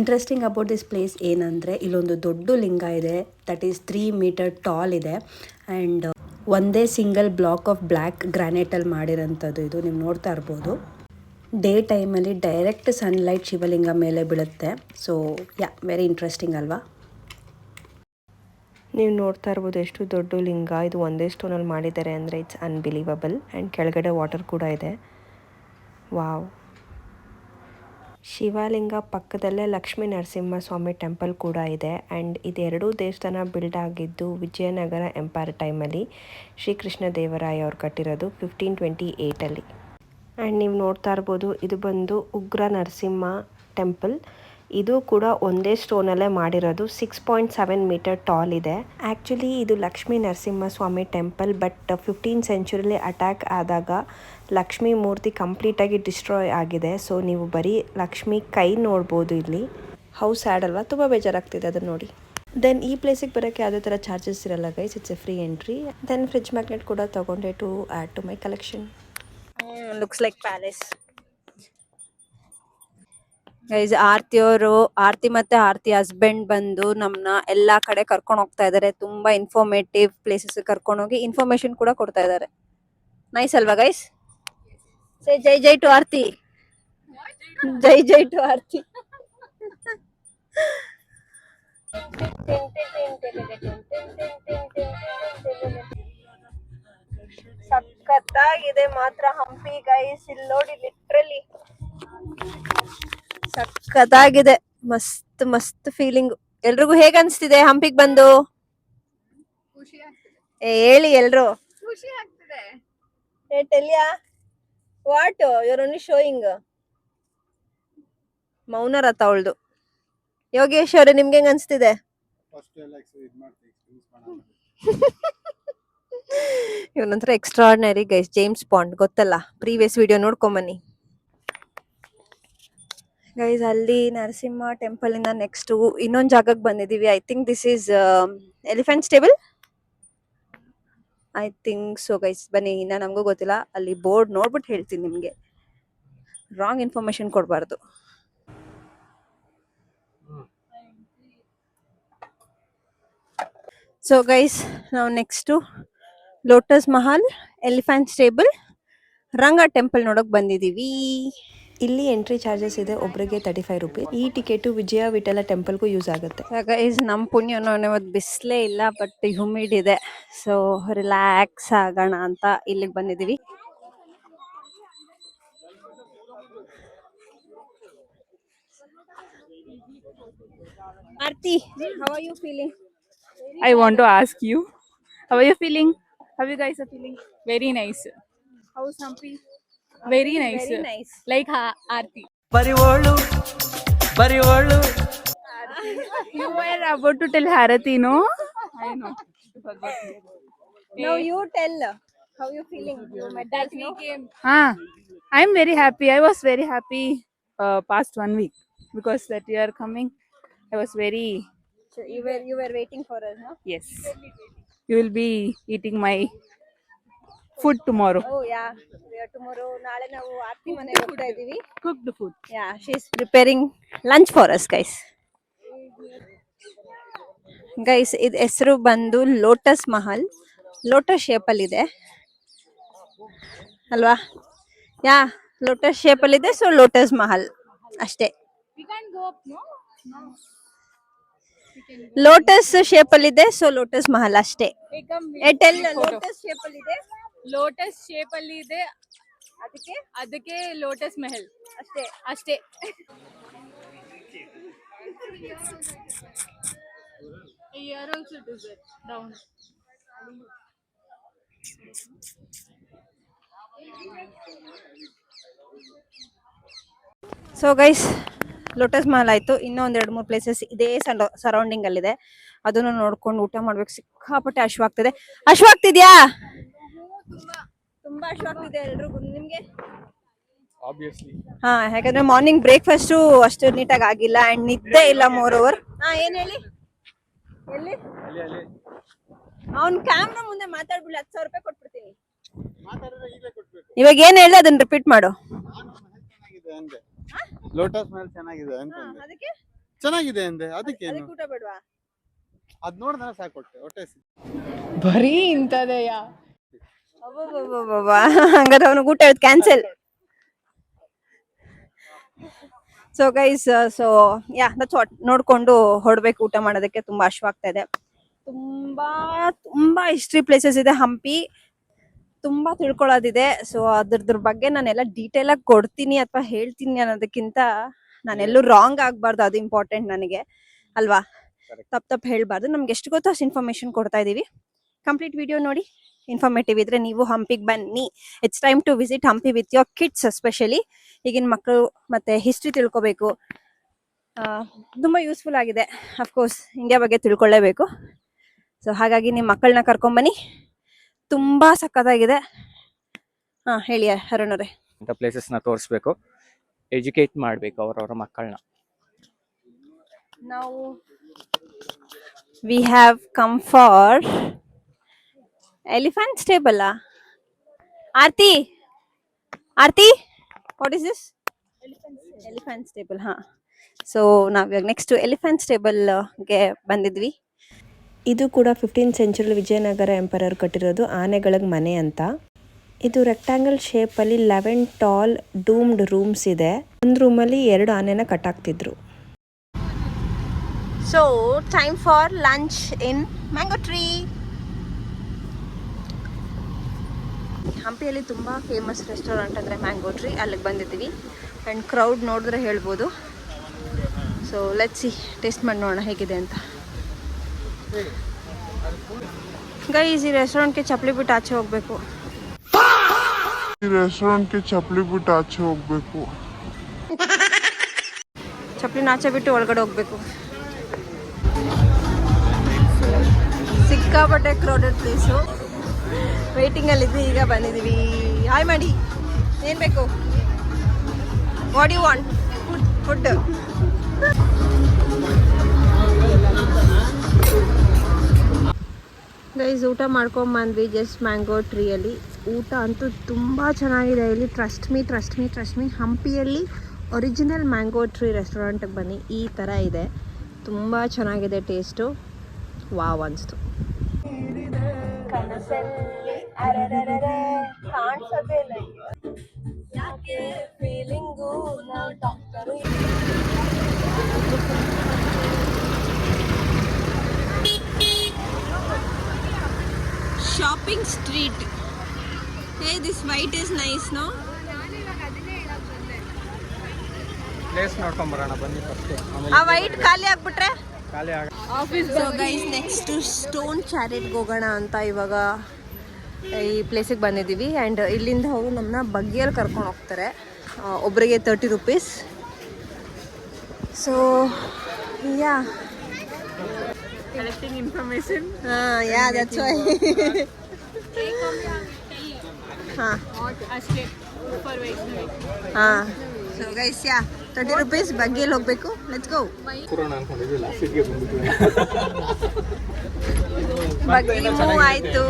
Interesting about this place ಏನಂದರೆ ಇಲ್ಲೊಂದು ದೊಡ್ಡ ಲಿಂಗ ಇದೆ ದಟ್ ಈಸ್ 3 ಮೀಟರ್ ಟಾಲ್ ಇದೆ ಆ್ಯಂಡ್ ಒಂದೇ ಸಿಂಗಲ್ ಬ್ಲಾಕ್ ಆಫ್ ಬ್ಲ್ಯಾಕ್ ಗ್ರಾನೈಟಲ್ಲಿ ಮಾಡಿರೋಂಥದ್ದು. ಇದು ನೀವು ನೋಡ್ತಾ ಇರ್ಬೋದು. ಡೇ ಟೈಮಲ್ಲಿ ಡೈರೆಕ್ಟ್ ಸನ್ಲೈಟ್ ಶಿವಲಿಂಗ ಮೇಲೆ ಬೀಳುತ್ತೆ. ಸೊ ವೆರಿ ಇಂಟ್ರೆಸ್ಟಿಂಗ್ ಅಲ್ವಾ. ನೀವು ನೋಡ್ತಾ ಇರ್ಬೋದು ಎಷ್ಟು ದೊಡ್ಡ ಲಿಂಗ. ಇದು ಒಂದೇ ಸ್ಟೋನಲ್ಲಿ ಮಾಡಿದ್ದಾರೆ ಅಂದರೆ ಇಟ್ಸ್ ಅನ್ಬಿಲೀವಬಲ್. ಆ್ಯಂಡ್ ಕೆಳಗಡೆ ವಾಟರ್ ಕೂಡ ಇದೆ. ವಾವ್. ಶಿವಲಿಂಗ ಪಕ್ಕದಲ್ಲೇ ಲಕ್ಷ್ಮೀ ನರಸಿಂಹಸ್ವಾಮಿ ಟೆಂಪಲ್ ಕೂಡ ಇದೆ. ಆ್ಯಂಡ್ ಇದೆರಡೂ ದೇವಸ್ಥಾನ ಬಿಲ್ಡ್ ಆಗಿದ್ದು ವಿಜಯನಗರ ಎಂಪೈರ್ ಟೈಮಲ್ಲಿ ಶ್ರೀಕೃಷ್ಣ ದೇವರಾಯ ಅವ್ರು ಕಟ್ಟಿರೋದು 1528ಅಲ್ಲಿ. ಆ್ಯಂಡ್ ನೀವು ನೋಡ್ತಾ ಇರ್ಬೋದು ಇದು ಬಂದು ಉಗ್ರ ನರಸಿಂಹ ಟೆಂಪಲ್. ಇದು ಕೂಡ ಒಂದೇ ಸ್ಟೋನಲ್ಲೇ ಮಾಡಿರೋದು. 6.7 ಮೀಟರ್ ಟಾಲ್ ಇದೆ. ಆ್ಯಕ್ಚುಲಿ ಇದು Lakshmi Narasimhaswamy temple. But 15th ಸೆಂಚುರಿಲಿ ಅಟ್ಯಾಕ್ ಆದಾಗ ಲಕ್ಷ್ಮೀ ಮೂರ್ತಿ ಕಂಪ್ಲೀಟಾಗಿ ಡಿಸ್ಟ್ರಾಯ್ ಆಗಿದೆ. ಸೊ ನೀವು ಬರೀ ಲಕ್ಷ್ಮಿ ಕೈ ನೋಡ್ಬೋದು ಇಲ್ಲಿ. ಹೌಸ್ ಸ್ಯಾಡ್ ಅಲ್ವಾ, ತುಂಬ ಬೇಜಾರಾಗ್ತಿದೆ ಅದನ್ನು ನೋಡಿ. ದೆನ್ ಈ ಪ್ಲೇಸಿಗೆ ಬರೋಕ್ಕೆ ಯಾವುದೇ ಥರ ಚಾರ್ಜಸ್ ಇರಲ್ಲ guys, it's a free entry. Then fridge magnet ಕೂಡ ತೊಗೊಂಡೆ to add to my collection. Looks like palace guys. Aarti ಮತ್ತೆ ಆರ್ತಿ ಹಸ್ಬೆಂಡ್ ಬಂದು ನಮ್ಮನ್ನ ಎಲ್ಲಾ ಕಡೆ ಕರ್ಕೊಂಡು ಹೋಗ್ತಾ ಇದಾರೆ. ತುಂಬಾ ಇನ್ಫಾರ್ಮೇಟಿವ್ ಪ್ಲೇಸಸ್ ಕರ್ಕೊಂಡು ಹೋಗಿ ಇನ್ಫಾರ್ಮೇಶನ್ ಕೂಡ ಕೊಡ್ತಾ ಇದಾರೆ. ನೈಸ್ ಅಲ್ವಾ guys? Say jai jai to Aarti. Jai jai to Aarti. ಸಖತ್ತಾಗಿದೆ ಮಾತ್ರ ಹಂಪಿ ಗೈಸ್. ಇಲ್ಲಿ ನೋಡಿ ಲಿಟ್ರಲಿ ಸಖತ್ತಾಗಿದೆ. ಮಸ್ತ್ ಮಸ್ತ್ ಫೀಲಿಂಗ್. ಎಲ್ರಿಗೂ ಹೇಗ್ ಅನ್ಸ್ತಿದೆ ಹಂಪಿಗೆ ಬಂದು? ಹೇಳಿ ಎಲ್ರು. ಖುಷಿ ಆಗ್ತಿದೆ. What your only showing. ಮೌನ ರಥ ಅವಳ್ದು. ಯೋಗೇಶ್ ಅವ್ರೆ ನಿಮ್ಗೆ ಹೆಂಗ್ ಅನ್ಸ್ತಿದೆ? ಇವನಂತರ ಎಕ್ಸ್ಟ್ರಾರ್ಡಿನರಿ ಗೈಸ್. ಜೇಮ್ಸ್ ಬಾಂಡ್ ಗೊತ್ತಲ್ಲ, ಪ್ರೀವಿಯಸ್ ವಿಡಿಯೋ ನೋಡ್ಕೊಂಬನ್ನಿ ಗೈಸ್. ಅಲ್ಲಿ ನರಸಿಂಹ ಟೆಂಪಲ್ ಇಂದ ನೆಕ್ಸ್ಟ್ ಇನ್ನೊಂದು ಜಾಗಕ್ಕೆ ಬಂದಿದೀವಿ. I think this is elephant stable, I think so guys. ಬನ್ನಿ, ಇನ್ನ ನಮಗೂ ಗೊತ್ತಿಲ್ಲ. ಅಲ್ಲಿ ಬೋರ್ಡ್ ನೋಡ್ಬಿಟ್ಟು ಹೇಳ್ತೀನಿ ನಿಮ್ಗೆ, ರಾಂಗ್ ಇನ್ಫಾರ್ಮೇಶನ್ ಕೊಡಬಾರ್ದು. ಸೊ ಗೈಸ್, ನಾವು next Lotus Mahal, elephant stable, Ranga temple ನೋಡಕ್ ಬಂದಿದೀವಿ. ಇಲ್ಲಿ ಎಂಟ್ರಿ ಚಾರ್ಜಸ್ ಇದೆ, ಒಬ್ಬರಿಗೆ 35 ರೂಪೀಸ್. ಈ ಟಿಕೆಟು ವಿಜಯ ವಿಠಲ ಟೆಂಪಲ್ಗೂ ಯೂಸ್ ಆಗುತ್ತೆ. ಗೈಸ್, ನಮ್ಮ ಪುಣ್ಯನೋ ಇವತ್ತು ಬಿಸಿಲೇ ಇಲ್ಲ, ಬಟ್ ಹ್ಯೂಮಿಡ್ ಇದೆ. ಸೊ ರಿಲ್ಯಾಕ್ಸ್ ಆಗೋಣ ಅಂತ ಇಲ್ಲಿಗೆ ಬಂದಿದೀವಿ. Aarti, how are you feeling? I want to ask you, how are you feeling? How you guys are feeling? Very nice. How's Hampi? Very nice. Very nice. Like Aarti. Barivolu. You were about to tell Harati, no? I know. Now you tell, how you feeling? You met us, no? I'm very happy. I was very happy past 1 week because that you are coming. I was very. So you were waiting for us, no? Yes. You will be eating my food tomorrow. Oh yeah, we are tomorrow. ನಾಳೆ ನಾವು ಆರ್ತಿ ಮನೆಗೆ ಹೋಗ್ತಾ ಇದೀವಿ. Cooked food. Yeah, she is preparing lunch for us, guys. Guys, ಇದು ಹೆಸರು ಬಂದು lotus Mahal. Lotus shape ಅಲ್ಲಿ ಇದೆ ಅಲ್ವಾ? ಯಾ, ಲೋಟಸ್ ಶೇಪ್ ಅಲ್ಲಿ ಇದೆ. ಸೊ ಲೋಟಸ್ ಮಹಲ್ ಅಷ್ಟೇ. We can't go up, no? No. Lotus shape ಅಲ್ಲಿ ಇದೆ. ಸೊ ಲೋಟಸ್ ಮಹಲ್ ಅಷ್ಟೇ. ಎಟೆಲ್ ಲೋಟಸ್ ಶೇಪ್ ಅಲ್ಲಿ ಇದೆ. ಲೋಟಸ್ ಶೇಪ್ ಅಲ್ಲಿ ಇದೆ, ಅದಕ್ಕೆ ಲೋಟಸ್ ಮಹಲ್ ಅಷ್ಟೇ. Here also it is there, down. So guys, lotus Mahal ಆಯ್ತು. ಇನ್ನೂ 2-3 ಪ್ಲೇಸಸ್ ಇದೇ ಸರೌಂಡಿಂಗ್ ಅಲ್ಲಿ ಇದೆ. ಅದನ್ನು ನೋಡ್ಕೊಂಡು ಊಟ ಮಾಡ್ಬೇಕು. ಸಿಕ್ಕಾಪಟ್ಟೆ ಹಶ್ವಾಗ್ತಿದೆ. ಹಶ್ವಾಗ್ತಿದ್ಯಾ? ತುಂಬಾ ಹಶ್ವಾಗ್ತಿದೆ ಎಲ್ರಿಗೂ. ನಿಮ್ಗೆ? ಹಾ, ಯಾಕಂದ್ರೆ ಮಾರ್ನಿಂಗ್ ಬ್ರೇಕ್ಫಾಸ್ಟ್ ಅಷ್ಟು ನೀಟಾಗಿ ಆಗಿಲ್ಲ ಅಂಡ್ ನಿದ್ದೆ ಇಲ್ಲ. More over. ಏನ್ ಹೇಳಿ? ಎಲ್ಲಿ ಅವ್ನ್ ಕ್ಯಾಮ್ರಾ ಮುಂದೆ ಮಾತಾಡ್ಬಿಡ್ಲಿ, 10,000 ರೂಪಾಯಿ ಕೊಟ್ಬಿಡ್ತೀನಿ. ಇವಾಗ ಏನ್ ಹೇಳಿ ಅದನ್ನ ರಿಪೀಟ್ ಮಾಡು. ಲೋಟಸ್ ಮಹಲ್ ಚೆನ್ನಾಗಿದೆ ಅಂತ. ಅದಕ್ಕೆ ಚೆನ್ನಾಗಿದೆ ಅಂದೆ ಅದಕ್ಕೇನು ಅದಕ್ಕೆ ಊಟ ಬೇಡವಾ? ಅದ್ ನೋಡಿದ್ರೆ ಸಾಕು ಹೊಟ್ಟೆ ಬರೀ ಇಂಥದೆಯಾ? ಹಂಗಾದ್ರೆ ಅವನಿಗೆ ಊಟ cancel. So guys, so yeah that's what. ನೋಡ್ಕೊಂಡು ಹೊರಡ್ಬೇಕು ಊಟ ಮಾಡೋದಕ್ಕೆ. ತುಂಬಾ ಹಶ್ವಾಗ್ತಾ ಇದೆ. ತುಂಬಾ ತುಂಬಾ ಹಿಸ್ಟ್ರಿ ಪ್ಲೇಸಸ್ ಇದೆ ಹಂಪಿ. ತುಂಬಾ ತಿಳ್ಕೊಳ್ಳೋದಿದೆ. ಸೊ ಅದ್ರ ಬಗ್ಗೆ ನಾನೆಲ್ಲ ಡೀಟೇಲ್ ಆಗಿ ಕೊಡ್ತೀನಿ ಅಥವಾ ಹೇಳ್ತೀನಿ ಅನ್ನೋದಕ್ಕಿಂತ ನಾನೆಲ್ಲೂ ರಾಂಗ್ ಆಗ್ಬಾರ್ದು, ಅದು ಇಂಪಾರ್ಟೆಂಟ್ ನನಗೆ ಅಲ್ವಾ? ತಪ್ಪು ಹೇಳ್ಬಾರ್ದು. ನಮ್ಗೆ ಎಷ್ಟು ಗೊತ್ತೋ ಅಷ್ಟು ಇನ್ಫಾರ್ಮೇಶನ್ ಕೊಡ್ತಾ ಇದೀವಿ. ಕಂಪ್ಲೀಟ್ ವಿಡಿಯೋ ನೋಡಿ. ಇನ್ಫಾರ್ಮೇಟಿವ್ ಇದ್ರೆ ನೀವು ಹಂಪಿಗೆ ಬನ್ನಿ. It's time to visit Hampi with your kids. Especially ಈಗಿನ ಮಕ್ಕಳು ಮತ್ತೆ ಹಿಸ್ಟ್ರಿ ತಿಳ್ಕೊಬೇಕು. ತುಂಬಾ ಯೂಸ್ಫುಲ್ ಆಗಿದೆ. ಅಫ್ಕೋರ್ಸ್ ಇಂಡಿಯಾ ಬಗ್ಗೆ ತಿಳ್ಕೊಳ್ಳೇಬೇಕು. ಸೊ ಹಾಗಾಗಿ ನಿಮ್ಮ ಮಕ್ಕಳನ್ನ ಕರ್ಕೊಂಬನ್ನಿ. ತುಂಬಾ ಸಖತ್ತಾಗಿದೆ. ಹೇಳಿ ಅರುಣ್ ಅವರೇ. ಅಂತ ಪ್ಲೇಸಸ್ನ ತೋರಿಸ್ಬೇಕು, ಎಜುಕೇಟ್ ಮಾಡಬೇಕು ಅವರವರ ಮಕ್ಕಳನ್ನ. Now we have come for elephant stable. Aarti, what is this? Elephant stable. So ನಾವು ಇವಾಗ ನೆಕ್ಸ್ಟ್ ಎಲಿಫೆಂಟ್ ಸ್ಟೇಬಲ್ ಗೆ ಬಂದಿದ್ವಿ. ಇದು ಕೂಡ 15th ಸೆಂಚುರಿ ವಿಜಯನಗರ ಎಂಪರರ್ ಕಟ್ಟಿರೋದು ಆನೆಗಳಿಗೆ ಮನೆ ಅಂತ. ಇದು ರೆಕ್ಟಾಂಗಲ್ ಶೇಪಲ್ಲಿ 11 ಟಾಲ್ ಡೂಮ್ಡ್ ರೂಮ್ಸ್ ಇದೆ. ಒಂದು ರೂಮಲ್ಲಿ 2 ಆನೆನ ಕಟ್ಟಾಕ್ತಿದ್ರು. So time for lunch in Mango Tree. ಹಂಪಿಯಲ್ಲಿ ತುಂಬ ಫೇಮಸ್ ರೆಸ್ಟೋರೆಂಟ್ ಅಂದರೆ ಮ್ಯಾಂಗೋ ಟ್ರೀ. ಅಲ್ಲಿಗೆ ಬಂದಿದ್ದೀವಿ. ಆ್ಯಂಡ್ ಕ್ರೌಡ್ ನೋಡಿದ್ರೆ ಹೇಳ್ಬೋದು. ಸೊ ಲೆಟ್ಸ್ ಸಿ, ಟೇಸ್ಟ್ ಮಾಡಿ ನೋಡೋಣ ಹೇಗಿದೆ ಅಂತ. ಗೈಸ್, ಈ ರೆಸ್ಟೋರೆಂಟ್ಗೆ ಚಪ್ಪಲಿ ಬಿಟ್ಟು ಆಚೆ ಹೋಗಬೇಕು. ಚಪ್ಪಲಿನ ಆಚೆ ಬಿಟ್ಟು ಒಳಗಡೆ ಹೋಗ್ಬೇಕು. ಸಿಕ್ಕಾಪಟ್ಟೆ ಕ್ರೌಡೆಡ್ ಪ್ಲೇಸು. ವೇಟಿಂಗಲ್ಲಿದ್ವಿ, ಈಗ ಬಂದಿದ್ದೀವಿ. ಹಾಯ್ ಮಾಡಿ, ಏನು ಬೇಕು? What you want? Food. Guys, ಊಟ ಮಾಡ್ಕೊಂಬಂದ್ವಿ ಜಸ್ಟ್ ಮ್ಯಾಂಗೋ ಟ್ರೀಯಲ್ಲಿ. ಊಟ ಅಂತೂ ತುಂಬ ಚೆನ್ನಾಗಿದೆ ಇಲ್ಲಿ. Trust me. ಹಂಪಿಯಲ್ಲಿ ಒರಿಜಿನಲ್ ಮ್ಯಾಂಗೋ ಟ್ರೀ ರೆಸ್ಟೋರೆಂಟಿಗೆ ಬನ್ನಿ. ಈ ಥರ ಇದೆ, ತುಂಬ ಚೆನ್ನಾಗಿದೆ ಟೇಸ್ಟು. ವಾವ್ ಅನಿಸ್ತು. Shopping street. Hey, this white is nice, no? Place ನೋಡ್ಕೊಂಡ್ ಬರೋಣ ಬನ್ನಿ ಫಸ್ಟ್. ಆ ವೈಟ್ ಖಾಲಿ ಆಗ್ಬಿಟ್ರೆ ಖಾಲಿ ಆಗ. ಸೊ ಗೈಸ್, ನೆಕ್ಸ್ಟ್ ಸ್ಟೋನ್ ಚಾರಿಟ್ಗೆ ಹೋಗೋಣ ಅಂತ ಇವಾಗ ಈ ಪ್ಲೇಸಿಗೆ ಬಂದಿದ್ದೀವಿ. ಆ್ಯಂಡ್ ಇಲ್ಲಿಂದ ಅವರು ನಮ್ಮನ್ನ ಬಗ್ಗಿಯಲ್ಲಿ ಕರ್ಕೊಂಡು ಹೋಗ್ತಾರೆ. ಒಬ್ಬರಿಗೆ 30 rupees. So yeah Collecting information. Yeah that's why. ಅಷ್ಟೇ for Vaishnavi. So guys, yeah 30 rupees ಬಗ್ಗಿಯಲ್ಲಿ ಹೋಗ್ಬೇಕು. Let's go. ಬಗ್ಗಿ ಮೂವ್ ಆಯ್ತು.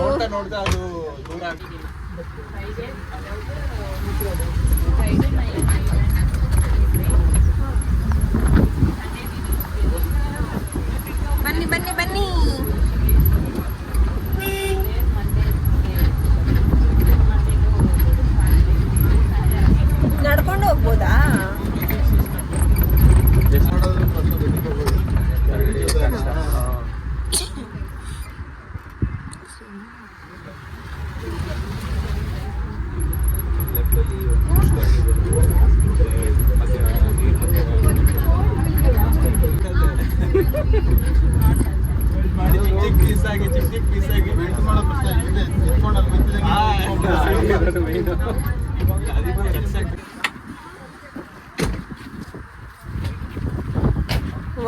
ಬನ್ನಿ ಬನ್ನಿ ಬನ್ನಿ. ನಡ್ಕೊಂಡು ಹೋಗ್ಬೋದಾ?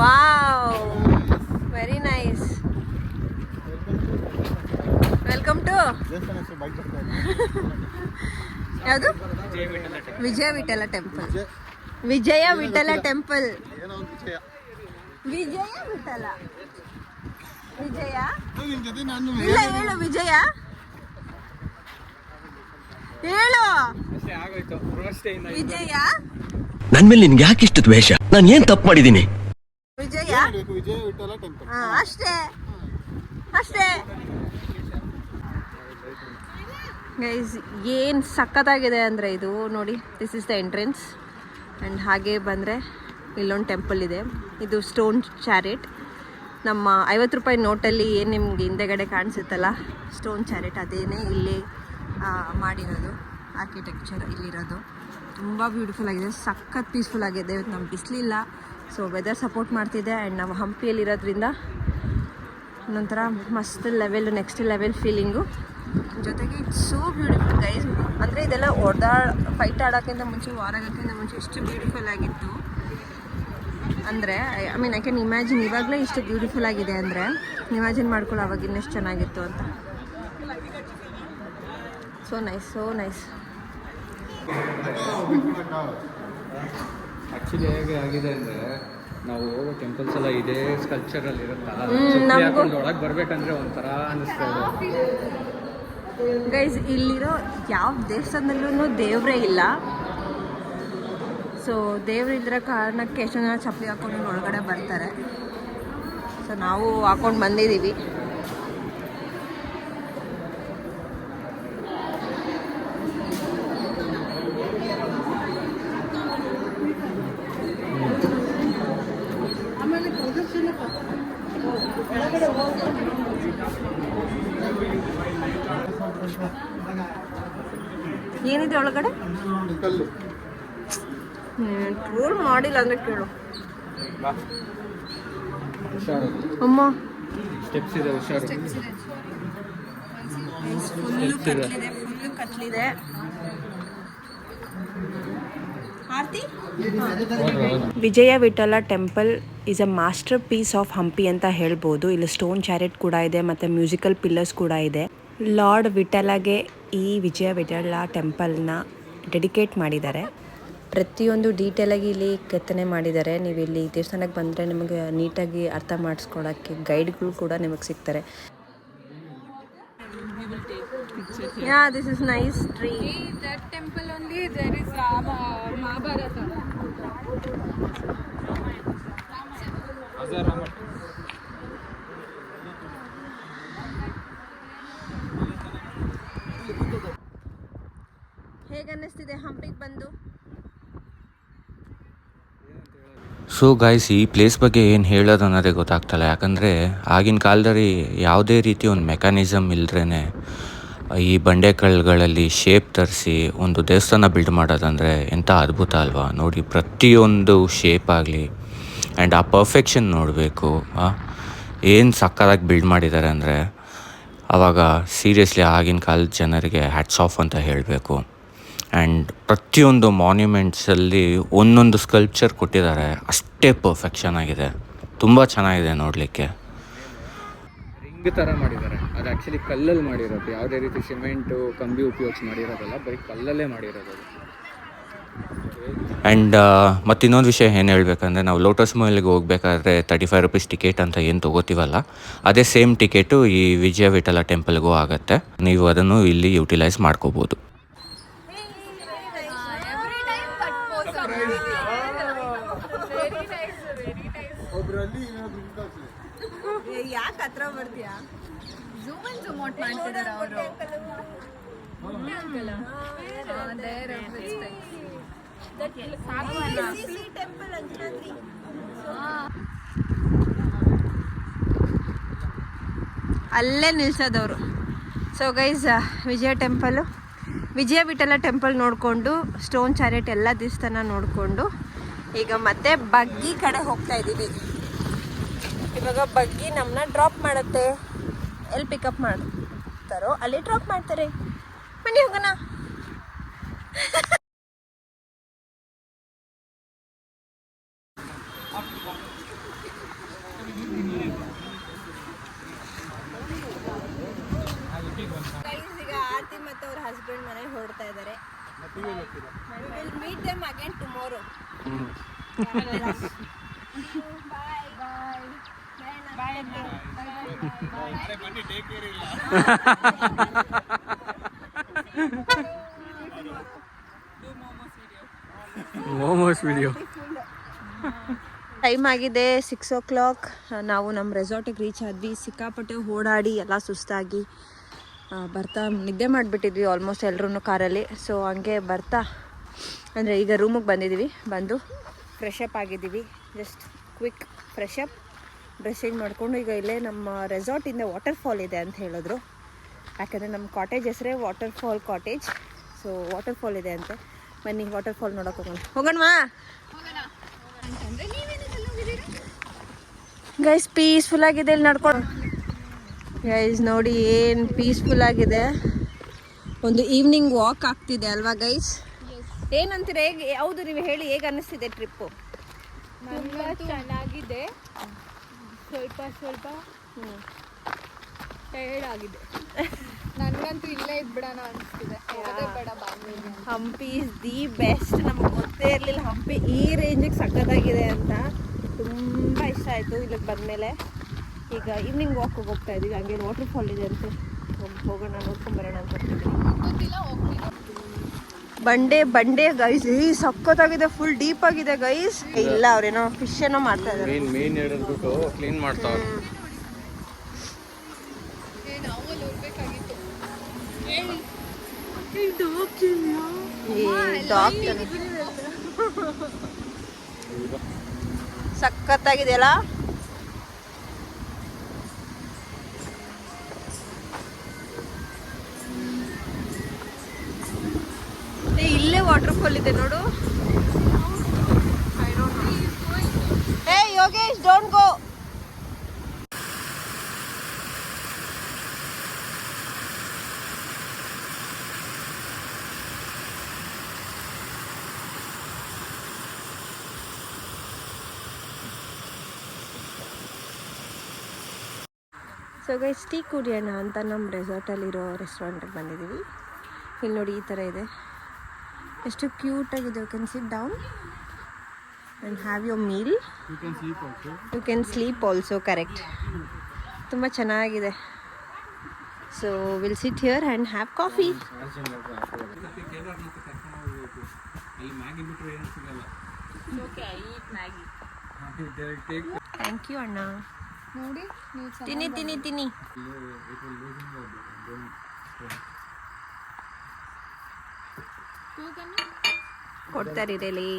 Wow, very nice. Welcome to ಯಾವುದು? ವಿಜಯ ವಿಠಲ ಟೆಂಪಲ್. ವಿಜಯ ವಿಠಲ ಟೆಂಪಲ್. ವಿಜಯ ವಿಠಲ. ವಿಜಯ ಇಲ್ಲ, ಹೇಳು ವಿಜಯ, ಹೇಳು ವಿಜಯ. ನನ್ ಮೇಲೆ ನಿನ್ಗೆ ಯಾಕೆ ಇಷ್ಟು ದ್ವೇಷ? ನಾನು ಏನ್ ತಪ್ಪು ಮಾಡಿದೀನಿ? ಬರಬೇಕು ವಿಜಯ ವಿಠಲ ಟೆಂಪಲ್. ಅಷ್ಟೇ ಅಷ್ಟೇ ಗೈಸ್. ಏನು ಸಖತ್ತಾಗಿದೆ ಅಂದರೆ ಇದು ನೋಡಿ, this is the entrance. And ಹಾಗೆ ಬಂದರೆ ಇಲ್ಲೊಂದು ಟೆಂಪಲ್ ಇದೆ, ಇದು ಸ್ಟೋನ್ ಚಾರಿಟ್. ನಮ್ಮ 50 ರೂಪಾಯಿ ನೋಟಲ್ಲಿ ಏನು ನಿಮ್ಗೆ ಹಿಂದೆಗಡೆ ಕಾಣಿಸುತ್ತಲ್ಲ ಸ್ಟೋನ್ ಚಾರಿಟ್, ಅದೇನೇ ಇಲ್ಲಿ ಮಾಡಿರೋದು. ಆರ್ಕಿಟೆಕ್ಚರ್ ಇಲ್ಲಿರೋದು ತುಂಬ ಬ್ಯೂಟಿಫುಲ್ ಆಗಿದೆ, ಸಖತ್ ಪೀಸ್ಫುಲ್ ಆಗಿದೆ. ಇವತ್ತು ನಮ್ಗೆ ಬಿಸಿಲಿಲ್ಲ, ಸೊ ವೆದರ್ ಸಪೋರ್ಟ್ ಮಾಡ್ತಿದೆ. ಆ್ಯಂಡ್ ನಾವು ಹಂಪಿಯಲ್ಲಿರೋದ್ರಿಂದ ಒಂಥರ ಮಸ್ತ್ ಲೆವೆಲ್, ನೆಕ್ಸ್ಟ್ ಲೆವೆಲ್ ಫೀಲಿಂಗು. ಜೊತೆಗೆ ಇಟ್ಸ್ ಸೋ ಬ್ಯೂಟಿಫುಲ್ ಗೈಸ್. ಅಂದರೆ ಇದೆಲ್ಲ ಫೈಟ್ ಆಡೋಕ್ಕಿಂತ ಮುಂಚೆ, ವಾರಾಗಕ್ಕಿಂತ ಮುಂಚೆ ಎಷ್ಟು ಬ್ಯೂಟಿಫುಲ್ ಆಗಿತ್ತು ಅಂದರೆ, ಐ ಕ್ಯಾನ್ ಇಮ್ಯಾಜಿನ್. ಇವಾಗಲೇ ಇಷ್ಟು ಬ್ಯೂಟಿಫುಲ್ ಆಗಿದೆ ಅಂದರೆ ಇಮ್ಯಾಜಿನ್ ಮಾಡ್ಕೊಳ್ಳೋ ಅವಾಗ ಇನ್ನೆಷ್ಟು ಚೆನ್ನಾಗಿತ್ತು ಅಂತ. So nice, so nice. Actually ಹೇಗೆ ಆಗಿದೆ ಅಂದರೆ, ನಾವು ಹೋಗೋ ಟೆಂಪಲ್ಸ್ ಎಲ್ಲ ಇದೇ ಸ್ಕಲ್ಪ್ಚರಲ್ಲಿ ಇರುತ್ತಾ, ಒಳಗೆ ಬರಬೇಕಂದ್ರೆ ಒಂಥರ ಅನ್ನಿಸ್ತಾ ಇದೆ ಗೈಸ್. ಇಲ್ಲಿರೋ ಯಾವ ದೇವಸ್ಥಾನದಲ್ಲೂ ದೇವರೇ ಇಲ್ಲ. ಸೊ ದೇವ್ರಿದ್ರ ಕಾರಣಕ್ಕೆ ಎಷ್ಟೋ ಜನ ಚಪ್ಪಲಿ ಹಾಕೊಂಡು ಒಳಗಡೆ ಬರ್ತಾರೆ. ಸೊ ನಾವು ಹಾಕೊಂಡು ಬಂದಿದ್ದೀವಿ. ಏನಿದೆ ಒಳಗಡೆ? ಕಲ್ಲು ಟ್ರೋಲ್ ಮಾಡಿಲ್ಲ ಅಂದರೆ ಕೇಳು ಅಮ್ಮ. ಸ್ಟೆಪ್ಸ್ ಇದೆ, ಹುಷಾರು. ಫುಲ್ಲು ಕತ್ಲಿದೆ. Aarti. Vijaya Vittala temple is a masterpiece of Hampi ಅಂತ ಹೇಳ್ಬೋದು. ಇಲ್ಲಿ ಸ್ಟೋನ್ ಚಾರಿಟ್ ಕೂಡ ಇದೆ ಮತ್ತು ಮ್ಯೂಸಿಕಲ್ ಪಿಲ್ಲರ್ಸ್ ಕೂಡ ಇದೆ. ಲಾರ್ಡ್ ವಿಠಲಗೆ ಈ ವಿಜಯ ವಿಠಲ ಟೆಂಪಲ್ನ ಡೆಡಿಕೇಟ್ ಮಾಡಿದ್ದಾರೆ. ಪ್ರತಿಯೊಂದು ಡೀಟೇಲಾಗಿ ಇಲ್ಲಿ ಕೆತ್ತನೆ ಮಾಡಿದ್ದಾರೆ. ನೀವು ಇಲ್ಲಿ ದೇವಸ್ಥಾನಕ್ಕೆ ಬಂದರೆ ನಿಮಗೆ ನೀಟಾಗಿ ಅರ್ಥ ಮಾಡಿಸ್ಕೊಳಕ್ಕೆ ಗೈಡ್ಗಳು ಕೂಡ ನಿಮಗೆ ಸಿಗ್ತಾರೆ. Yeah, this is nice tree. That temple only there is Mahabharata. ಹೇಗೆ ಅನ್ನಿಸ್ತಿದೆ ಹಂಪಿಗೆ ಬಂದು? ಸೊ ಗೈಸ್, ಈ ಪ್ಲೇಸ್ ಬಗ್ಗೆ ಏನು ಹೇಳೋದು ಅನ್ನೋದೇ ಗೊತ್ತಾಗ್ತಲ್ಲ. ಯಾಕಂದರೆ ಆಗಿನ ಕಾಲದಲ್ಲಿ ಯಾವುದೇ ರೀತಿ ಒಂದು ಮೆಕ್ಯಾನಿಸಮ್ ಇಲ್ಲದೇ ಈ ಬಂಡೆಕಲ್ಲುಗಳಲ್ಲಿ ಶೇಪ್ ತರಿಸಿ ಒಂದು ದೇವಸ್ಥಾನ ಬಿಲ್ಡ್ ಮಾಡೋದಂದರೆ ಎಂಥ ಅದ್ಭುತ ಅಲ್ವಾ. ನೋಡಿ, ಪ್ರತಿಯೊಂದು ಶೇಪ್ ಆಗಲಿ ಆ್ಯಂಡ್ ಆ ಪರ್ಫೆಕ್ಷನ್ ನೋಡಬೇಕು. ಏನು ಸಕ್ಕತ್ತಾಗಿ ಬಿಲ್ಡ್ ಮಾಡಿದ್ದಾರೆ ಅಂದರೆ, ಆವಾಗ ಸೀರಿಯಸ್ಲಿ ಆಗಿನ ಕಾಲದ ಜನರಿಗೆ ಹ್ಯಾಟ್ಸ್ ಆಫ್ ಅಂತ ಹೇಳಬೇಕು. ಆ್ಯಂಡ್ ಪ್ರತಿಯೊಂದು ಮಾನ್ಯುಮೆಂಟ್ಸಲ್ಲಿ ಒಂದೊಂದು ಸ್ಕಲ್ಪ್ಚರ್ ಕೊಟ್ಟಿದ್ದಾರೆ, ಅಷ್ಟೇ ಪರ್ಫೆಕ್ಷನ್ ಆಗಿದೆ, ತುಂಬ ಚೆನ್ನಾಗಿದೆ ನೋಡಲಿಕ್ಕೆ. ರಿಂಗ್ ಥರ ಮಾಡಿದ್ದಾರೆ. ಅದು ಆ್ಯಕ್ಚುಲಿ ಕಲ್ಲಲ್ಲಿ ಮಾಡಿರೋದು, ಯಾವುದೇ ರೀತಿ ಸಿಮೆಂಟು ಕಂಬಿ ಉಪಯೋಗಿಸಿ ಮಾಡಿರೋದಲ್ಲ, ಬರೀ ಕಲ್ಲಲ್ಲೇ ಮಾಡಿರೋದು. ಆ್ಯಂಡ್ ಮತ್ತು ಇನ್ನೊಂದು ವಿಷಯ ಏನು ಹೇಳಬೇಕಂದ್ರೆ, ನಾವು ಲೋಟಸ್ ಮಹಲ್ಗೆ ಹೋಗ್ಬೇಕಾದ್ರೆ 35 ರೂಪೀಸ್ ಟಿಕೆಟ್ ಅಂತ ಏನು ತೊಗೋತೀವಲ್ಲ, ಅದೇ ಸೇಮ್ ಟಿಕೆಟು ಈ ವಿಜಯ ವಿಠಲ ಟೆಂಪಲ್ಗೂ ಆಗುತ್ತೆ. ನೀವು ಅದನ್ನು ಇಲ್ಲಿ ಯುಟಿಲೈಸ್ ಮಾಡ್ಕೋಬೋದು. ಒಬ್ಬರಲ್ಲಿ ಯಾಕೆ ಹತ್ರ ಬರ್ತೀಯಾ? Zoom ಔಟ್ ಮಾಡ್ತಿದ್ದಾರೆ ಅವರು. ಅಲ್ಲೇ ನಿಲ್ಸೋದವರು. ಸೊ ಗೈಸ್, ವಿಜಯ ವಿಠಲ ಟೆಂಪಲ್ ನೋಡಿಕೊಂಡು, ಸ್ಟೋನ್ ಚಾರಿಟ್ ಎಲ್ಲ ದೇವಸ್ಥಾನ ನೋಡಿಕೊಂಡು ಈಗ ಮತ್ತೆ ಬಗ್ಗಿ ಕಡೆ ಹೋಗ್ತಾ ಇದ್ದೀವಿ. ಇವಾಗ ಬಗ್ಗಿ ನಮ್ಮನ್ನ ಡ್ರಾಪ್ ಮಾಡುತ್ತೆ. ಎಲ್ಲಿ ಪಿಕಪ್ ಮಾಡ್ತಾರೋ ಅಲ್ಲಿ ಡ್ರಾಪ್ ಮಾಡ್ತಾರೆ. ಬನ್ನಿ ಹೋಗೋಣ. ಈಗ ಆರ್ತಿ ಮತ್ತು ಅವ್ರ ಹಸ್ಬೆಂಡ್ ಮನೆಗೆ ಹೊರಡ್ತಾ ಇದ್ದಾರೆ. We'll meet them again tomorrow. Momos video. Time ಆಗಿದೆ 6 o'clock. ನಾವು ನಮ್ಮ ರೆಸಾರ್ಟಿಗೆ ರೀಚ್ ಆದ್ವಿ. ಸಿಕ್ಕಾಪಟ್ಟೆ ಓಡಾಡಿ ಎಲ್ಲ ಸುಸ್ತಾಗಿ ಬರ್ತಾ ನಿದ್ದೆ ಮಾಡಿಬಿಟ್ಟಿದ್ವಿ ಆಲ್ಮೋಸ್ಟ್ ಎಲ್ಲರೂ ಕಾರಲ್ಲಿ. ಸೊ ಹಂಗೆ ಬರ್ತಾ ಅಂದರೆ ಈಗ ರೂಮಿಗೆ ಬಂದಿದ್ದೀವಿ. ಬಂದು ಫ್ರೆಶ್ ಅಪ್ ಆಗಿದ್ದೀವಿ. Just quick fresh up, dressing ಮಾಡಿಕೊಂಡು ಈಗ ಇಲ್ಲೇ ನಮ್ಮ ರೆಸಾರ್ಟಿಂದ ವಾಟರ್ ಫಾಲ್ ಇದೆ ಅಂತ ಹೇಳಿದ್ರು. ಯಾಕಂದರೆ ನಮ್ಮ ಕಾಟೇಜ್ ಹೆಸರೇ water fall cottage. So water fall ಇದೆ ಅಂತೆ. ಬನ್ನಿ ವಾಟರ್ ಫಾಲ್ ನೋಡೋಕೆ ಹೋಗೋಣವಾ ಗೈಸ್. ಪೀಸ್ಫುಲ್ ಆಗಿದೆ ಇಲ್ಲಿ ನಡ್ಕೊಂಡು. ಗೈಸ್ ನೋಡಿ ಏನು ಪೀಸ್ಫುಲ್ ಆಗಿದೆ. ಒಂದು ಈವ್ನಿಂಗ್ ವಾಕ್ ಆಗ್ತಿದೆ ಅಲ್ವಾ ಗೈಸ್? ಏನಂತೀರ? ಹೇಗೆ? ಹೌದು, ನೀವು ಹೇಳಿ, ಹೇಗೆ ಅನ್ನಿಸ್ತಿದೆ ಟ್ರಿಪ್ಪು? ತುಂಬ ಚೆನ್ನಾಗಿದೆ. ಸ್ವಲ್ಪ ಟೈರ್ಡ್ ಆಗಿದೆ. ನನಗಂತೂ ಇಲ್ಲೇ ಇದ್ಬಿಡೋಣ ಅನಿಸ್ತಿದೆ. ಬೇಡ ಬ್ಯಾಂಗ್ಳೂರಿಗೆ. Hampi is the best. ನಮ್ಗೆ ಗೊತ್ತೇ ಇರಲಿಲ್ಲ ಹಂಪಿ ಈ ರೇಂಜಿಗೆ ಸಖತ್ತಾಗಿದೆ ಅಂತ. ತುಂಬ ಇಷ್ಟ ಆಯಿತು ಇಲ್ಲಿಗೆ ಬಂದಮೇಲೆ. ಈಗ ಈವ್ನಿಂಗ್ ವಾಕ್ ಹೋಗ್ತಾ ಇದ್ದೀವಿ. ಹಂಗೆ ವಾಟರ್ ಫಾಲ್ ಇದೆ ಅಂತೆ, ಹೋಗೋಣ ನೋಡ್ಕೊಂಬರೋಣ ಅಂತ ಬಂಡೆ ಗೈಸ್. ಸಖತ್ತಾಗಿದೆ, ಫುಲ್ ಡೀಪ್ ಆಗಿದೆ ಗೈಸ್. ಇಲ್ಲ ಅವ್ರೇನೋ ಫಿಶ್ ಏನೋ ಮಾಡ್ತಾ ಇದ್ದಾರೆ. ಮೀನ್ ಹಿಡಿದ್ಬಿಟ್ಟು ಕ್ಲೀನ್ ಮಾಡ್ತಾವ್ರೆ. ಸಖತ್ತಾಗಿದೆಯಲ್ಲ. ಇಲ್ಲೇ ವಾಟರ್ ಫಾಲ್ ಇದೆ ನೋಡು. Hey Yogesh, don't go. So guys, tea ಕುಡಿಯೋಣ ಅಂತ ನಮ್ಮ ರೆಸಾರ್ಟಲ್ಲಿರೋ ರೆಸ್ಟೋರೆಂಟಿಗೆ ಬಂದಿದ್ದೀವಿ. ಇಲ್ಲಿ ನೋಡಿ ಈ ಥರ ಇದೆ, ಎಷ್ಟು ಕ್ಯೂಟಾಗಿದೆ. You can sit down and have your meal. You can sleep also, correct. ತುಂಬ ಚೆನ್ನಾಗಿದೆ. So will sit here and have coffee. Thank you ಅಣ್ಣ. ನೋಡಿ ತಿನ್ನಿ. ಕೊಡ್ತಾರೆ ಇದರಲ್ಲಿ.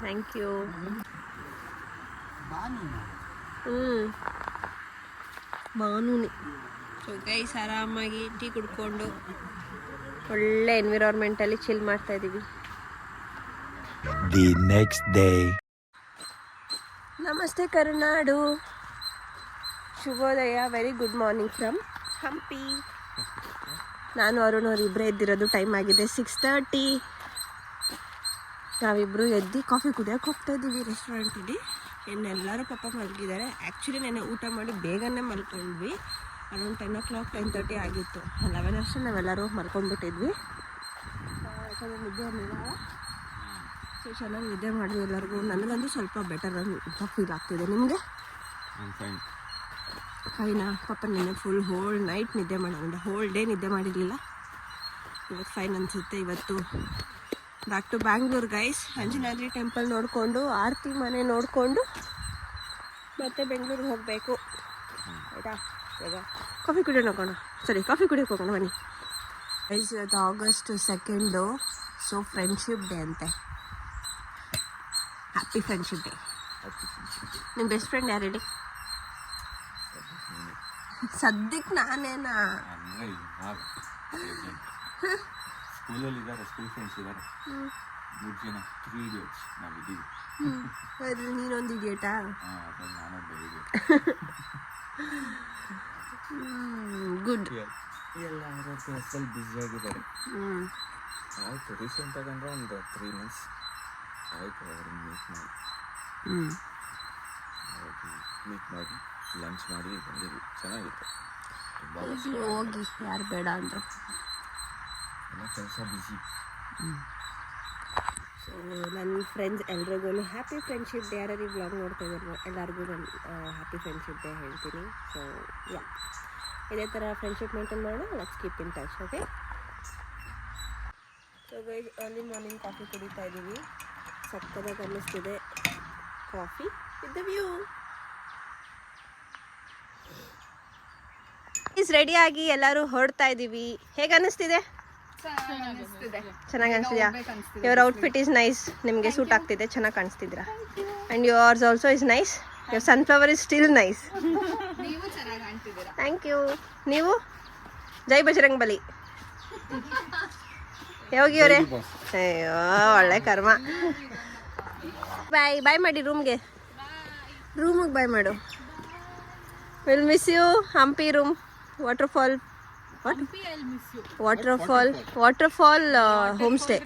Thank you. ಮಾನೂನಿ. ಸೊ ಗೈಸ್, ಆರಾಮಾಗಿ ಟೀ ಕುಡ್ಕೊಂಡು ಒಳ್ಳೆ ಎನ್ವಿರಾನ್ಮೆಂಟಲ್ಲಿ ಚಿಲ್ ಮಾಡ್ತಾ ಇದ್ದೀವಿ. The next day. ನಮಸ್ತೆ ಕರುನಾಡು, ಶುಭೋದಯ, very good morning from Hampi. ನಾನು ಅರುಣ್ ಅವ್ರು ಇಬ್ಬರೇ ಎದ್ದಿರೋದು. ಟೈಮ್ ಆಗಿದೆ 6:30. ನಾವಿಬ್ಬರು ಎದ್ದು ಕಾಫಿ ಕುಡಿಯೋಕೆ ಹೋಗ್ತಾ ಇದ್ದೀವಿ ರೆಸ್ಟೋರೆಂಟಲ್ಲಿ. ಇನ್ನೆಲ್ಲರೂ ಪಾಪ ಮಲಗಿದ್ದಾರೆ. ಆ್ಯಕ್ಚುಲಿ ನೆನ್ನೆ ಊಟ ಮಾಡಿ ಬೇಗನೆ ಮಲ್ಕೊಂಡ್ವಿ. ಅರೌಂಡ್ 10 o'clock 10:30 ಆಗಿತ್ತು. 11 ಅಷ್ಟೇ ನಾವೆಲ್ಲರೂ ಮಲ್ಕೊಂಡ್ಬಿಟ್ಟಿದ್ವಿ. ಯಾಕಂದರೆ ನಿದ್ದೆ ಇರಲಿಲ್ಲ. ಸೊ ಚೆನ್ನಾಗಿ ನಿದ್ದೆ ಮಾಡಿದ್ವಿ ಎಲ್ಲರಿಗೂ. ನನಗಂತೂ ಸ್ವಲ್ಪ ಬೆಟರ್ ಅಂತ ಫೀಲ್ ಆಗ್ತಿದೆ. ನಿಮಗೆ? ಫೈನಾ? ಪಾಪ ನೆನ್ನೆ ಫುಲ್ ಹೋಲ್ ನೈಟ್ ನಿದ್ದೆ ಮಾಡೋಣ, ಹೋಲ್ ಡೇ ನಿದ್ದೆ ಮಾಡಿರಲಿಲ್ಲ. ಇವತ್ತು ಫೈನ್ ಅನಿಸುತ್ತೆ. ಇವತ್ತು back to Bangalore guys. Anjanadri temple ನೋಡಿಕೊಂಡು, ಆರತಿ ಮನೆ ನೋಡಿಕೊಂಡು ಮತ್ತೆ ಬೆಂಗಳೂರಿಗೆ ಹೋಗಬೇಕು. ಆಯಿತಾ? ಇವಾಗ ಕಾಫಿ ಕುಡಿಯೋಕೆ ಹೋಗೋಣ ಬನ್ನಿ ಗೈಸ್. ಇವತ್ತು August 2. ಸೊ ಫ್ರೆಂಡ್ಶಿಪ್ ಡೇ ಅಂತೆ. Happy friendship day. ನಿಮ್ಮ ಬೆಸ್ಟ್ ಫ್ರೆಂಡ್ ಯಾರು ಹೇಳಿ? ಸದ್ಯಕ್ಕೆ ನಾನೇನಾ? ಸ್ಕೂಲಲ್ಲಿ ಇದ್ದಾರೆ, ಸ್ಕೂಲ್ ಫ್ರೆಂಡ್ಸ್ ಇದ್ದಾರೆ 3 ಜನ, 3 idiots ನಾವಿದ್ದೀವಿ. ಅದ್ರಲ್ಲಿ ನೀನೊಂದು ಇಡಿಯೇಟಾ? ಅದ್ರಲ್ಲಿ ನಾನೊಬ್ಬ ಇಡಿಯಟ್. ಗುಡ್. ಎಲ್ಲ ಅವರ ಕೆಲಸದಲ್ಲಿ ಬ್ಯುಸಿ ಆಗಿದ್ದಾರೆ. ಆಯಿತು, ರೀಸೆಂಟಾಗಿ ಅಂದರೆ ಒಂದು 3 months ಆಯಿತು ಅವ್ರನ್ನ ಮೀಟ್ ಮಾಡಿ ಲಂಚ್ ಮಾಡಿ ಬಂದಿದ್ವಿ. ಚೆನ್ನಾಗಿತ್ತು. ತುಂಬ ಹೋಗಿ, ಯಾರು ಬೇಡ ಅಂದರು. ಎಲ್ಲ ಕೆಲಸ ಬ್ಯುಸಿ. ಸೊ ನನ್ನ ಫ್ರೆಂಡ್ಸ್ ಎಲ್ರಿಗೂ ಹ್ಯಾಪಿ ಫ್ರೆಂಡ್ಶಿಪ್ ಡೇ. ಯಾರು ವ್ಲಾಗ್ ನೋಡ್ತಾ ಇದ್ದಾರೆ ಎಲ್ಲರಿಗೂ ನಾನು ಹ್ಯಾಪಿ ಫ್ರೆಂಡ್ಶಿಪ್ ಡೇ ಹೇಳ್ತೀನಿ. ಸೊ ಯಾ, ಇದೇ ಥರ ಫ್ರೆಂಡ್ಶಿಪ್ ಮೇಂಟೈನ್ ಮಾಡೋಣ. Let's keep in touch. Okay so guys early morning coffee ಕುಡಿತಾ ಇದ್ದೀವಿ. ಸಕ್ಕದಾಗಿ ಅನ್ನಿಸ್ತಿದೆ ಕಾಫಿ ವಿತ್ ದ ವ್ಯೂ. ಈಸ್ ರೆಡಿಯಾಗಿ ಎಲ್ಲರೂ ಹೊರಡ್ತಾ ಇದ್ದೀವಿ. ಹೇಗೆ ಅನ್ನಿಸ್ತಿದೆ? ಚೆನ್ನಾಗಿ ಅನಿಸ್ತಿದ್ಯಾ? Your outfit is nice. ನಿಮಗೆ ಸೂಟ್ ಆಗ್ತಿದೆ, ಚೆನ್ನಾಗಿ ಕಾಣಿಸ್ತಿದ್ದೀರಾ. And yours also is nice. Your sunflower is still nice. Thank you. ನೀವು ಜೈ ಬಜರಂಗ್ ಬಲಿ. ಯೋಗಿಯವರೇ ಅಯ್ಯೋ ಒಳ್ಳೆ ಕರ್ಮ. ಬಾಯ್ ಬಾಯ್ ಮಾಡಿ ರೂಮ್ಗೆ ಬಾಯ್ ಮಾಡು. Will miss you. Hampi room waterfall waterfall home stay.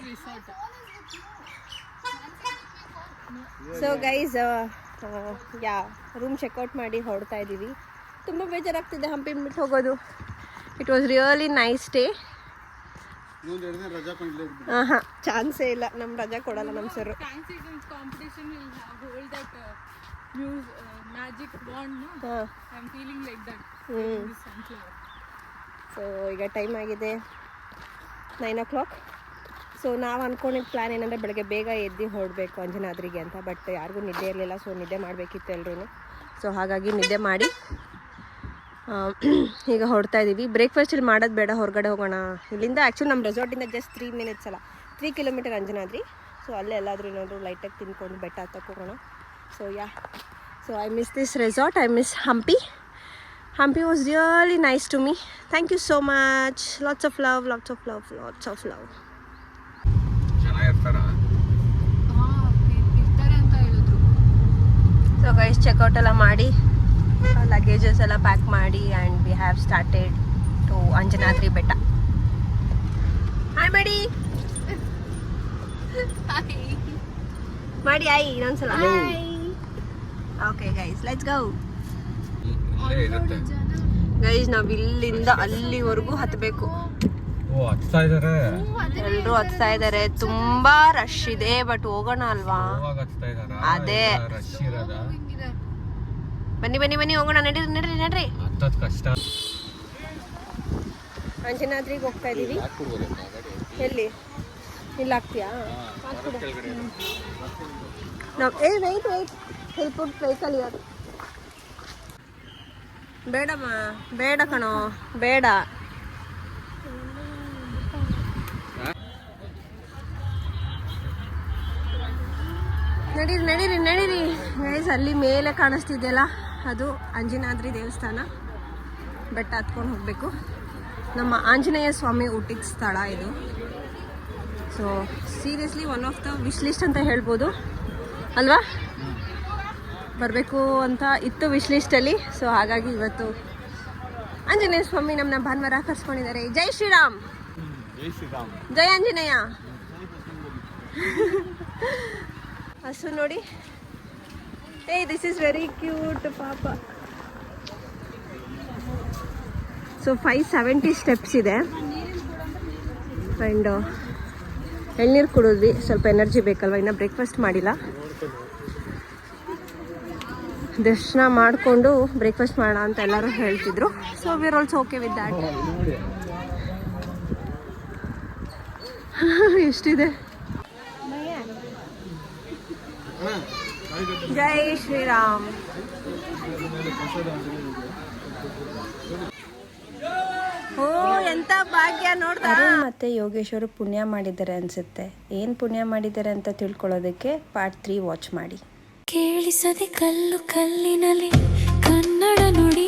So guys ಯಾ ರೂಮ್ ಚೆಕ್ಔಟ್ ಮಾಡಿ ಹೊರಡ್ತಾ ಇದ್ದೀವಿ. ತುಂಬ ಬೇಜಾರಾಗ್ತಿದೆ ಹಂಪಿ ಬಿಟ್ಟು ಹೋಗೋದು. It was really nice day. ಹಾಂ ಚಾನ್ಸೇ ಇಲ್ಲ, ನಮ್ಮ ರಜಾ ಕೊಡಲ್ಲ ನಮ್ಮ ಸರ್. ಸೊ ಈಗ ಟೈಮ್ ಆಗಿದೆ 9 o'clock. ಸೊ ನಾವು ಅಂದ್ಕೊಂಡಿದ್ದ ಪ್ಲ್ಯಾನ್ ಏನಂದರೆ ಬೆಳಗ್ಗೆ ಬೇಗ ಎದ್ದು ಹೊರಡಬೇಕು ಅಂಜನಾದ್ರಿಗೆ ಅಂತ. ಬಟ್ ಯಾರಿಗೂ ನಿದ್ದೆ ಇರಲಿಲ್ಲ. ಸೊ ನಿದ್ದೆ ಮಾಡಬೇಕಿತ್ತು ಎಲ್ಲರೂ. ಸೊ ಹಾಗಾಗಿ ನಿದ್ದೆ ಮಾಡಿ ಈಗ ಹೊರಡ್ತಾ ಇದ್ದೀವಿ. ಬ್ರೇಕ್ಫಾಸ್ಟ್ ಇಲ್ಲಿ ಮಾಡೋದು ಬೇಡ, ಹೊರಗಡೆ ಹೋಗೋಣ. ಇಲ್ಲಿಂದ ಆ್ಯಕ್ಚುಲಿ ನಮ್ಮ ರೆಸಾರ್ಟಿಂದ ಜಸ್ಟ್ 3 minutes ಅಲ್ಲ, 3 kilometer ಅಂಜನಾದ್ರಿ. ಸೊ ಅಲ್ಲೇ ಎಲ್ಲಾದರೂ ಏನಾದರೂ ಲೈಟಾಗಿ ತಿನ್ಕೊಂಡು ಬೆಟ್ಟ ಹತ್ತಕ್ಕೆ ಹೋಗೋಣ. So yeah so I miss this resort. I miss Hampi. Hampi was really nice to me. Thank you so much. Lots of love. So guys, checkout ಎಲ್ಲ ಮಾಡಿ ಲಗೇಜಸ್ ಎಲ್ಲ ಪ್ಯಾಕ್ ಮಾಡಿ and we have started to Anjanadri ಬೆಟ್ಟ. Hi ಮಾಡಿ. ಮಾಡಿ hi ಇನ್ನೊಂದ್ಸಲ. Okay guys, let's go. Guys ನಾವ್ ಇಲ್ಲಿಂದ ಅಲ್ಲಿವರೆಗೂ ಹತ್ತಬೇಕು. ಎಲ್ರು ಹತ್ತಾ ಇದಾರೆ. ತುಂಬಾ ರಶ್ ಇದೆ. ಬಟ್ ಹೋಗೋಣ ಅಲ್ವಾ? ಅದೇ ಬನ್ನಿ ಹೋಗೋಣ. ನಡ್ರಿ. ಅಂಜನಾದ್ರಿಗೆ ಹೋಗ್ತಾ ಇದೀವಿ. ಎಲ್ಲಿ? ಇಲ್ಲಿ ಹಾಕ್ತೀಯಾ? ವೆಯ್ಟ್ ಹೆಲ್ಪ್ ವೆಹಿಕಲ್ ಇರೋದು ಬೇಡಮ್ಮ. ಬೇಡ ಕಣೋ, ಬೇಡ. ನಡೀರಿ ಗೈಸ್. ಅಲ್ಲಿ ಮೇಲೆ ಕಾಣಿಸ್ತಿದೆಯಲ್ಲ ಅದು ಅಂಜನಾದ್ರಿ ದೇವಸ್ಥಾನ. ಬೆಟ್ಟ ಹತ್ಕೊಂಡು ಹೋಗಬೇಕು. ನಮ್ಮ ಆಂಜನೇಯ ಸ್ವಾಮಿ ಹುಟ್ಟಿದ ಸ್ಥಳ ಇದು. So seriously one of the wish list ಅಂತ ಹೇಳ್ಬೋದು ಅಲ್ವಾ? ಬರಬೇಕು ಅಂತ ಇತ್ತು ವಿಶ್ ಲಿಸ್ಟಲ್ಲಿ. ಸೊ ಹಾಗಾಗಿ ಇವತ್ತು ಆಂಜನೇಯ ಸ್ವಾಮಿ ನಮ್ಮನ್ನ ಭಾನುವಾರ ಕರ್ಸ್ಕೊಂಡಿದ್ದಾರೆ. ಜೈ ಶ್ರೀರಾಮ್, ಜೈ ಆಂಜನೇಯ. ಹಸು ನೋಡಿ. ದಿಸ್ ಈಸ್ ವೆರಿ ಕ್ಯೂಟ್ ಪಾಪ. ಸೊ 570 steps ಇದೆ. ಆ್ಯಂಡ್ ಎಳ್ನೀರು ಕುಡಿದ್ವಿ. ಸ್ವಲ್ಪ ಎನರ್ಜಿ ಬೇಕಲ್ವ, ಇನ್ನೂ ಬ್ರೇಕ್ಫಾಸ್ಟ್ ಮಾಡಿಲ್ಲ. ದರ್ಶನ ಮಾಡಿಕೊಂಡು ಬ್ರೇಕ್ಫಾಸ್ಟ್ ಮಾಡೋಣ ಅಂತ ಎಲ್ಲರೂ ಹೇಳ್ತಿದ್ರು. So we are also okay with that. ಎಷ್ಟಿದೆ? ಜೈ ಶ್ರೀರಾಮ್. ಓ ಎಂತ ಭಾಗ್ಯ ನೋಡ್ತಾ. ಮತ್ತೆ ಯೋಗೇಶ್ವರು ಪುಣ್ಯ ಮಾಡಿದ್ದಾರೆ ಅನ್ಸುತ್ತೆ. ಏನು ಪುಣ್ಯ ಮಾಡಿದ್ದಾರೆ ಅಂತ ತಿಳ್ಕೊಳ್ಳೋದಕ್ಕೆ ಪಾರ್ಟ್ 3 ವಾಚ್ ಮಾಡಿ. ಕೇಳಿಸದೆ ಕಲ್ಲು ಕಲ್ಲಿನಲ್ಲಿ ಕನ್ನಡ ನುಡಿ